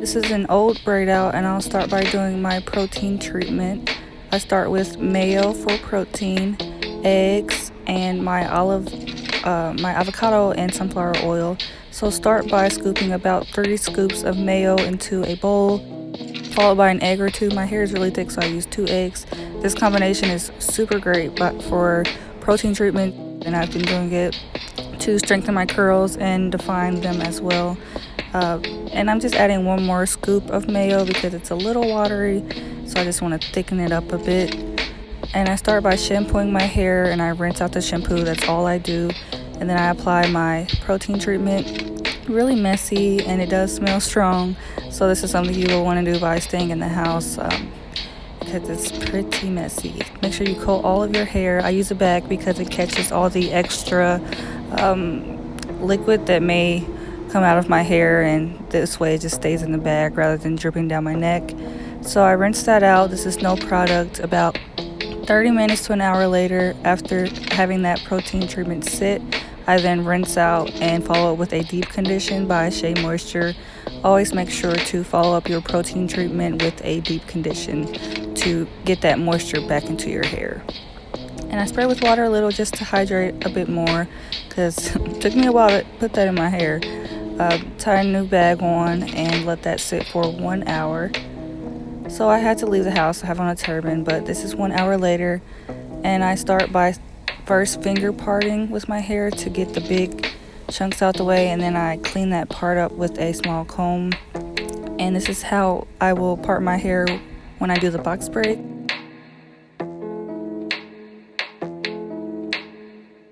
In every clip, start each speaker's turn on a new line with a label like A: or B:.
A: This is an old braid out, and I'll start by doing my protein treatment. I start with mayo for protein, eggs, and my avocado and sunflower oil. So start by scooping about 3 scoops of mayo into a bowl, followed by an egg or 2. My hair is really thick, so I use 2 eggs. This combination is super great but for protein treatment, and I've been doing it to strengthen my curls and define them as well. And I'm just adding 1 more scoop of mayo because it's a little watery, so I just want to thicken it up a bit. And I start by shampooing my hair, and I rinse out the shampoo. That's all I do. And then I apply my protein treatment. Really messy, and it does smell strong, so this is something you will want to do by staying in the house because it's pretty messy. Make sure you coat all of your hair. I use a bag because it catches all the extra liquid that may come out of my hair, and this way it just stays in the bag rather than dripping down my neck. So I rinse that out. This is no product. About 30 minutes to an hour later, after having that protein treatment sit, I then rinse out and follow it with a deep condition by Shea Moisture. Always make sure to follow up your protein treatment with a deep condition to get that moisture back into your hair. And I spray with water a little just to hydrate a bit more, because it took me a while to put that in my hair. Tie a new bag on and let that sit for 1 hour. So I had to leave the house. I have on a turban, but this is 1 hour later, and I start by first finger parting with my hair to get the big chunks out the way, and then I clean that part up with a small comb. And this is how I will part my hair when I do the box braid.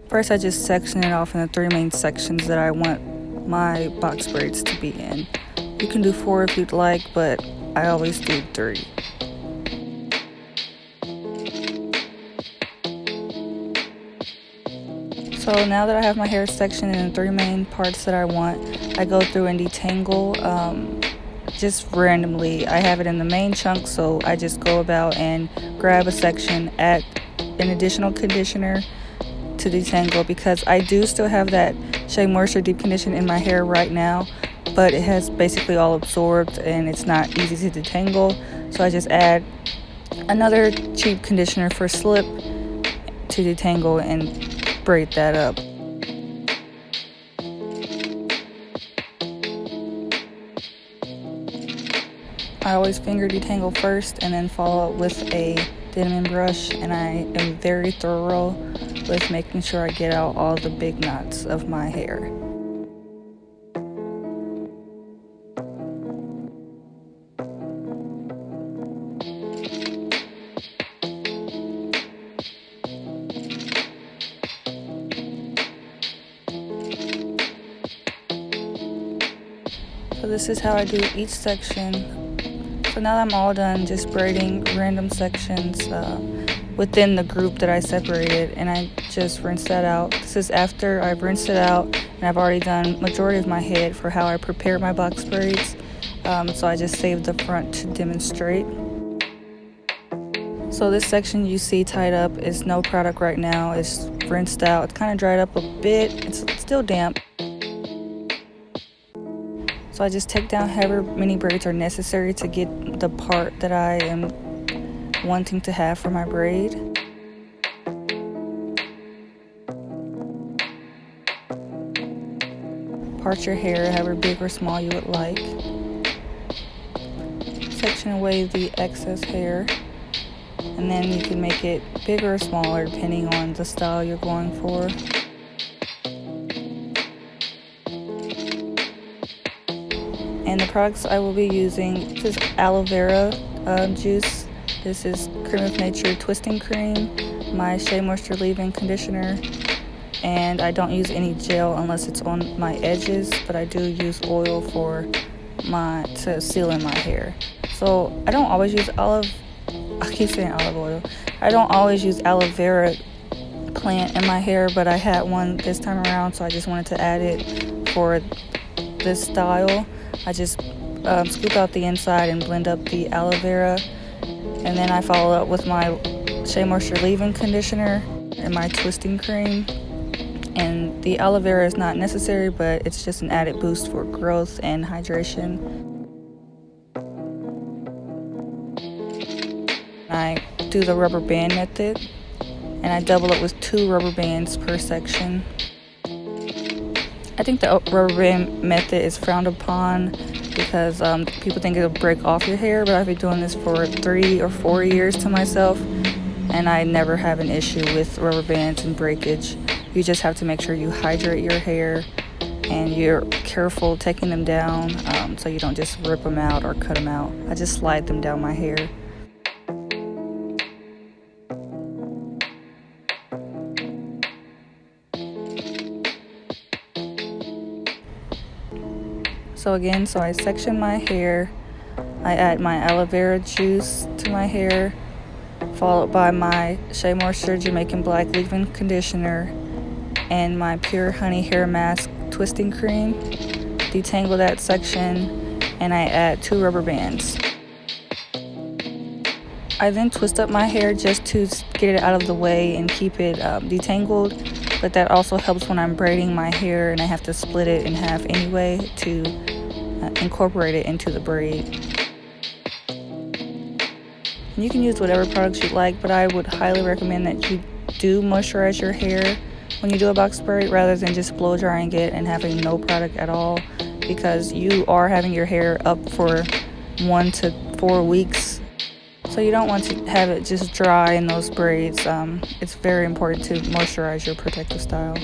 A: First, I just section it off in the 3 main sections that I want my box braids to be in. You can do 4 if you'd like, but I always do 3. So now that I have my hair sectioned in the 3 main parts that I want, I go through and detangle just randomly. I have it in the main chunk, so I just go about and grab a section, add an additional conditioner to detangle, because I do still have that Shea Moisture deep condition in my hair right now, but it has basically all absorbed and it's not easy to detangle. So I just add another cheap conditioner for slip to detangle and braid that up. I always finger detangle first and then follow up with a denim brush, and I am very thorough with making sure I get out all the big knots of my hair. So this is how I do each section. So now that I'm all done just braiding random sections within the group that I separated, and I just rinse that out. This is after I've rinsed it out and I've already done majority of my head for how I prepare my box braids. So I just saved the front to demonstrate. So this section you see tied up is no product right now. It's rinsed out. It's kind of dried up a bit. It's still damp. So I just take down however many braids are necessary to get the part that I am wanting to have for my braid. Part your hair however big or small you would like. Section away the excess hair, and then you can make it bigger or smaller depending on the style you're going for. And the products I will be using, this is aloe vera juice. This is Cream of Nature twisting cream, my Shea Moisture leave-in conditioner, and I don't use any gel unless it's on my edges, but I do use oil to seal in my hair. So I don't always use olive oil. I don't always use aloe vera plant in my hair, but I had one this time around, so I just wanted to add it for this style. I just scoop out the inside and blend up the aloe vera, and then I follow up with my Shea Moisture leave-in conditioner and my twisting cream. And the aloe vera is not necessary, but it's just an added boost for growth and hydration. I do the rubber band method, and I double it with 2 rubber bands per section. I think the rubber band method is frowned upon because people think it'll break off your hair, but I've been doing this for 3 or 4 years to myself, and I never have an issue with rubber bands and breakage. You just have to make sure you hydrate your hair and you're careful taking them down so you don't just rip them out or cut them out. I just slide them down my hair. So I section my hair. I add my aloe vera juice to my hair, followed by my Shea Moisture Jamaican Black Leave-In Conditioner and my Pure Honey Hair Mask Twisting Cream. Detangle that section, and I add 2 rubber bands. I then twist up my hair just to get it out of the way and keep it detangled, but that also helps when I'm braiding my hair and I have to split it in half anyway to incorporate it into the braid. You can use whatever products you like, but I would highly recommend that you do moisturize your hair when you do a box braid rather than just blow drying it and having no product at all, because you are having your hair up for 1 to 4 weeks. So you don't want to have it just dry in those braids. It's very important to moisturize your protective style.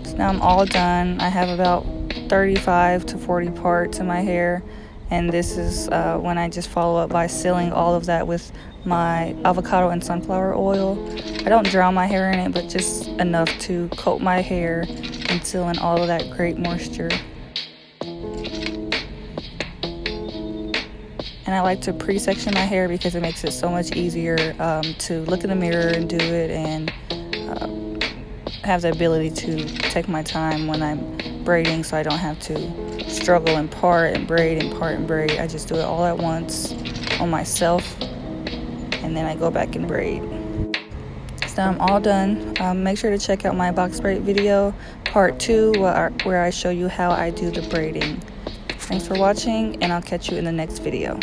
A: So now I'm all done. I have about 35 to 40 parts in my hair, and this is when I just follow up by sealing all of that with my avocado and sunflower oil. I don't drown my hair in it, but just enough to coat my hair and seal in all of that great moisture. And I like to pre-section my hair because it makes it so much easier to look in the mirror and do it, and have the ability to take my time when I'm braiding, so I don't have to struggle and part and braid and part and braid. I just do it all at once on myself, and then I go back and braid. So I'm all done. Make sure to check out my box braid video part 2 where I show you how I do the braiding. Thanks for watching, and I'll catch you in the next video.